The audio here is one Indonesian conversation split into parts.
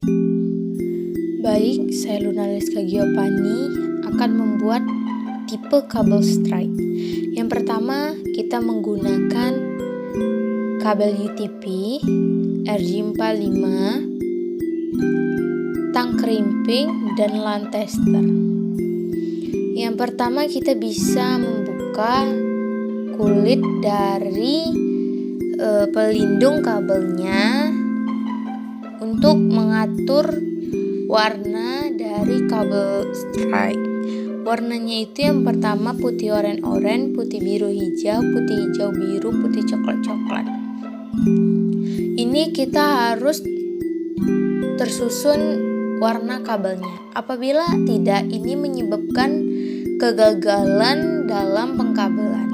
Baik, saya Lunaliska Giovanni akan membuat tipe kabel strike. Yang pertama, kita menggunakan kabel UTP, RJ45, tang krimping, dan LAN tester. Yang pertama, kita bisa membuka kulit dari pelindung kabelnya untuk mengatur warna dari kabel strike. Warnanya itu yang pertama putih oranye, putih biru hijau, putih hijau biru, putih coklat. Ini kita harus tersusun warna kabelnya. Apabila tidak, ini menyebabkan kegagalan dalam pengkabelan.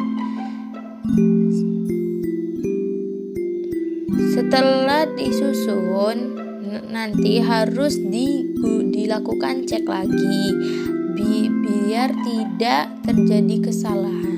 Setelah disusun, nanti harus dilakukan cek lagi biar tidak terjadi kesalahan.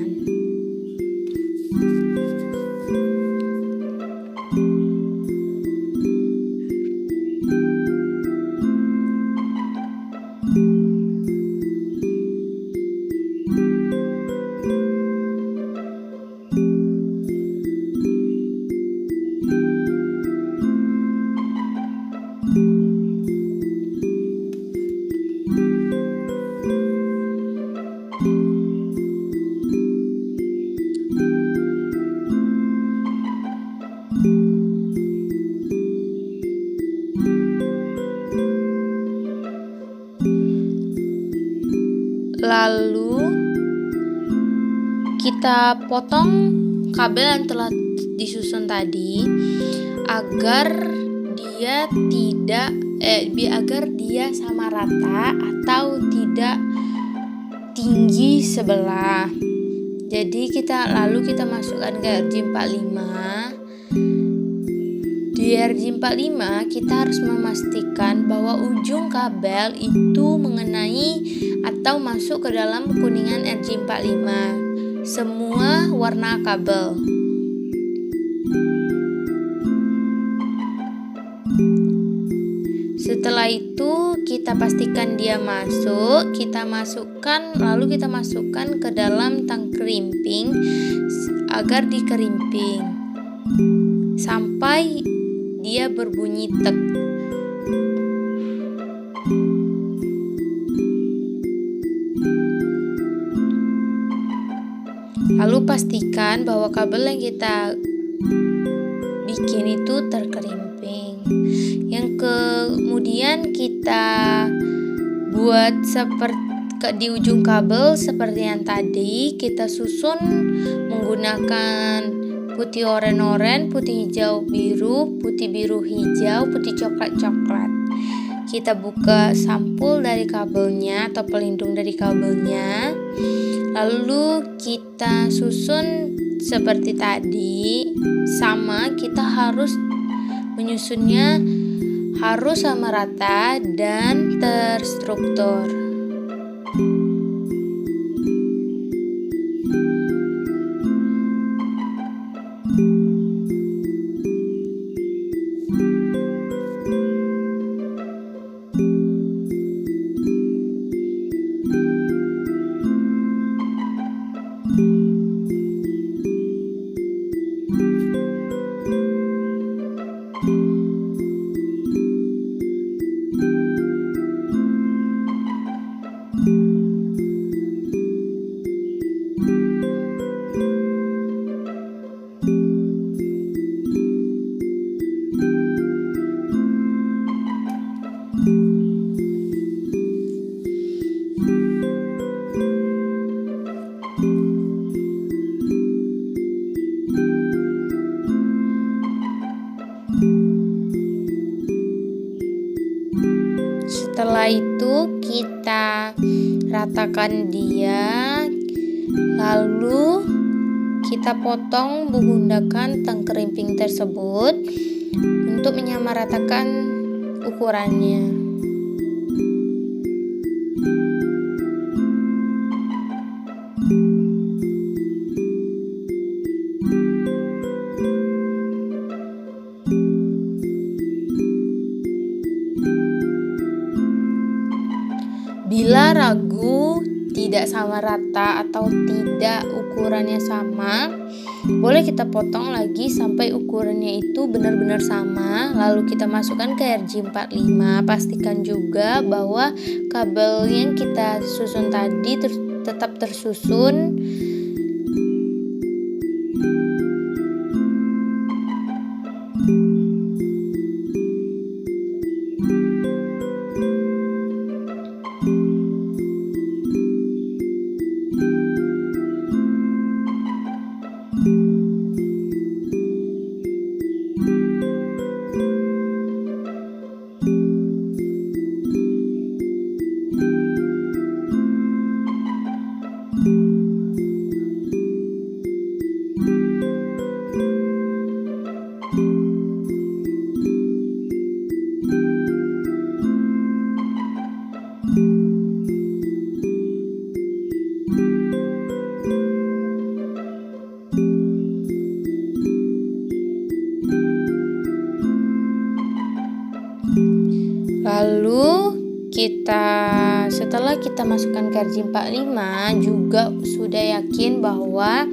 Lalu kita potong kabel yang telah disusun tadi agar dia sama rata atau tidak tinggi sebelah. Jadi lalu kita masukkan ke RJ45. Di RJ45 kita harus memastikan bahwa ujung kabel itu mengenai atau masuk ke dalam kuningan RJ45 semua warna kabel. Setelah itu kita pastikan dia masuk, lalu kita masukkan ke dalam tang krimping agar dikerimping sampai dia berbunyi tek. Lalu pastikan bahwa kabel yang kita bikin itu terkerimping. Yang kemudian kita buat di ujung kabel seperti yang tadi, kita susun menggunakan putih oranye, putih hijau biru, putih biru hijau, putih coklat. Kita buka sampul dari kabelnya atau pelindung dari kabelnya. Lalu kita susun seperti tadi. Sama, kita harus menyusunnya harus sama rata dan terstruktur. Setelah itu kita ratakan dia, lalu kita potong menggunakan tang krimping tersebut untuk menyamaratakan ukurannya. Bila ragu tidak sama rata atau tidak ukurannya sama, boleh kita potong lagi sampai ukurannya itu benar-benar sama. Lalu kita masukkan ke RJ45. Pastikan juga bahwa kabel yang kita susun tadi tetap tersusun. Lalu setelah kita masukkan ke RJ45 juga sudah yakin bahwa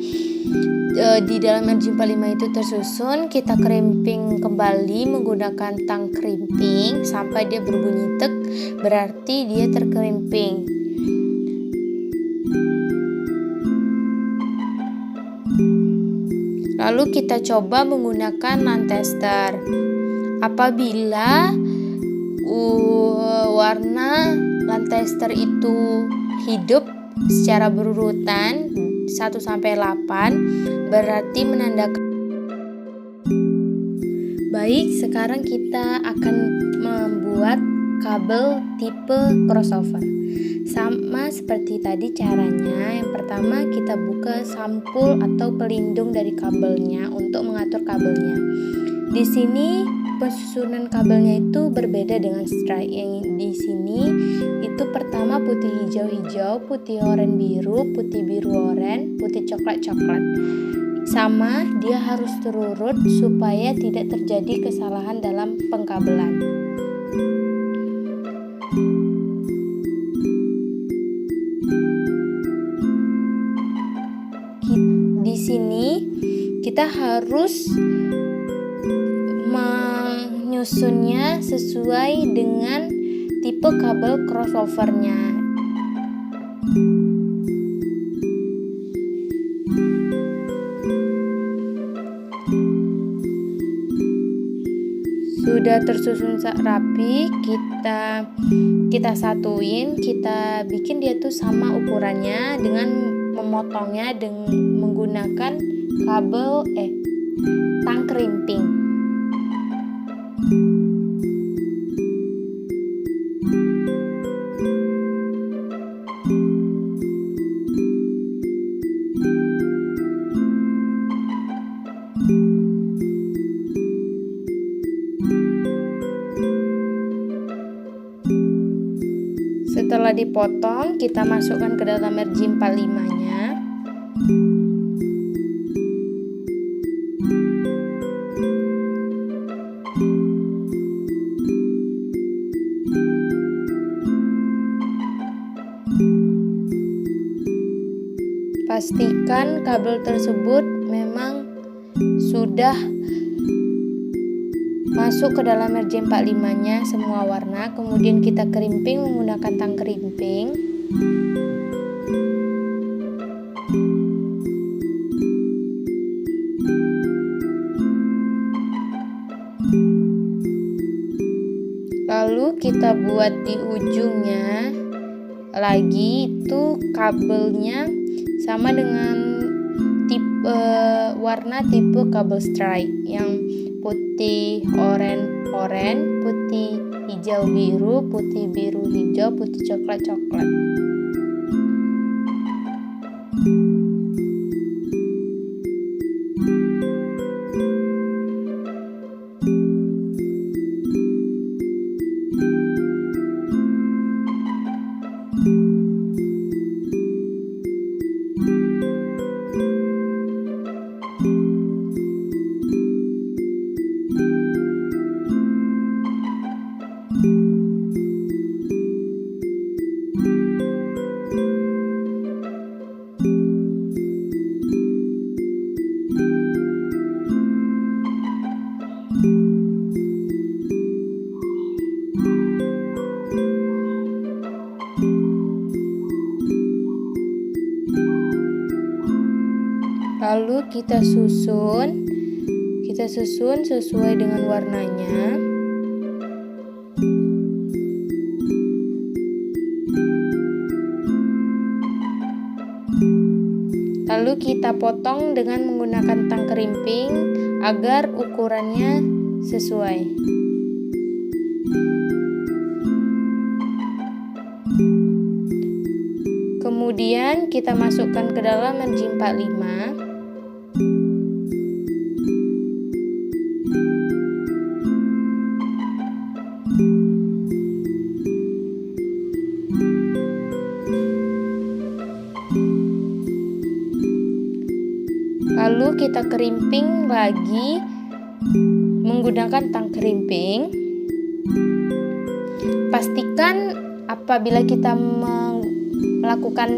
di dalam RJ45 itu tersusun, kita krimping kembali menggunakan tang krimping sampai dia berbunyi tek, berarti dia terkrimping. Lalu kita coba menggunakan non tester. Apabila warna non tester itu hidup secara berurutan 1-8, berarti menandakan baik. Sekarang kita akan membuat kabel tipe crossover. Sama seperti tadi caranya. Yang pertama kita buka sampul atau pelindung dari kabelnya untuk mengatur kabelnya. Di sini penyusunan kabelnya itu berbeda dengan stripe. Yang di sini itu pertama putih hijau-hijau, putih oranye biru, putih biru oranye, putih coklat-coklat. Sama, dia harus terurut supaya tidak terjadi kesalahan dalam pengkabelan. Di sini kita harus menyusunnya sesuai dengan tipe kabel crossovernya. Sudah tersusun rapi, kita satuin, kita bikin dia tuh sama ukurannya dengan memotongnya dengan menggunakan kabel tang krimping. Setelah dipotong, kita masukkan ke dalam RJ45-nya. Pastikan kabel tersebut memang sudah masuk ke dalam RJ45-nya semua warna. Kemudian kita krimping menggunakan tang krimping. Lalu kita buat di ujungnya lagi itu kabelnya sama dengan warna tipe kabel stripe yang putih oranye, putih hijau biru, putih biru hijau, putih coklat coklat. Lalu kita susun sesuai dengan warnanya. Lalu kita potong dengan menggunakan tang kerimping agar ukurannya sesuai. Kemudian kita masukkan ke dalam RJ45. Lalu kita kerimping lagi menggunakan tang kerimping. Pastikan apabila kita melakukan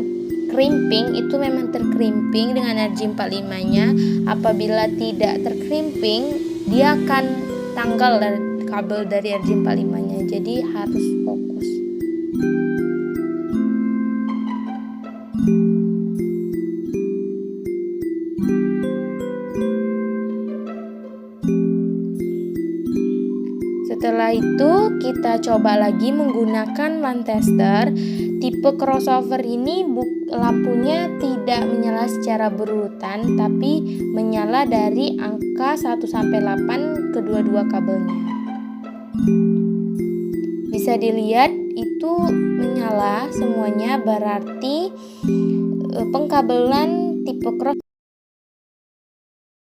kerimping itu memang terkerimping dengan RJ45-nya. Apabila tidak terkerimping, dia akan tanggal kabel dari RJ45-nya. Jadi harus fokus. Setelah itu kita coba lagi menggunakan lamp tester. Tipe crossover ini lampunya tidak menyala secara berurutan, tapi menyala dari angka 1 sampai 8 kedua-dua kabelnya. Bisa dilihat itu menyala semuanya, berarti pengkabelan tipe crossover